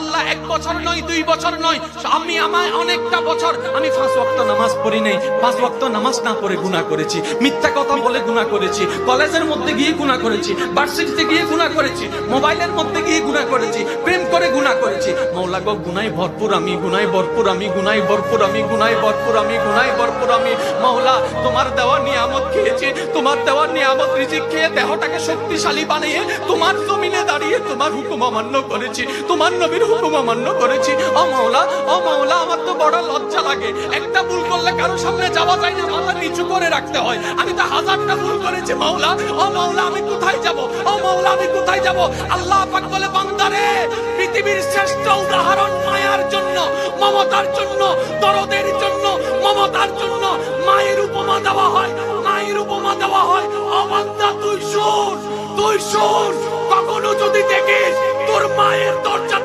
আল্লাহ 1 বছর নয় 2 বছর নয়, আমি অনেকটা বছর আমি 5 ওয়াক্ত নামাজ পড়ি নাই, 5 ওয়াক্ত নামাজ না পড়ে গুনাহ করেছি, মিথ্যা কথা বলে গুনাহ করেছি, কলেজের মধ্যে গিয়ে গুনাহ করেছি, ভার্সিটিতে গিয়ে গুনাহ করেছি, মোবাইলের মধ্যে গিয়ে গুনাহ করেছি, প্রেম করে গুনাহ করেছি। মাওলা গো গুনাহে ভরপুর আমি, গুনাহে ভরপুর আমি, গুনাহে ভরপুর আমি, গুনাহে ভরপুর আমি, গুনাহে ভরপুর আমি। মাওলা তোমার দেওয়া নিয়ামত খেয়েছি, তোমার দেওয়া নিয়ামত রিজিক খেয়ে দেহটাকে শক্তিশালী বানিয়ে তোমার জমিনে দাঁড়িয়ে তোমার হুকুম অমান্য করেছি, তোমার নবীর হুকুম অমান্য করেছি। ও মাওলা, ও মাওলা, আমার তো বড় লজ্জা লাগে, একটা ভুল করলে কারো সামনে যাওয়া যায় না, মাথা নিচু করে রাখতে হয়। আমি তো 1000টা ভুল করেছি মাওলা। ও মাওলা আমি কোথায় যাব, ও মাওলা আমি কোথায় যাব? আল্লাহ পাক বলে, বান্দারে পৃথিবীর শ্রেষ্ঠ উদাহরণ মায়ার জন্য, মমতার জন্য, দরদের জন্য, মমতার জন্য মায়ের উপমা দেওয়া হয়, মায়ের উপমা দেওয়া হয়। ও বান্দা তুই শোন, তুই শোন, কখনো যদি দেখিস তোর মায়ের দরজা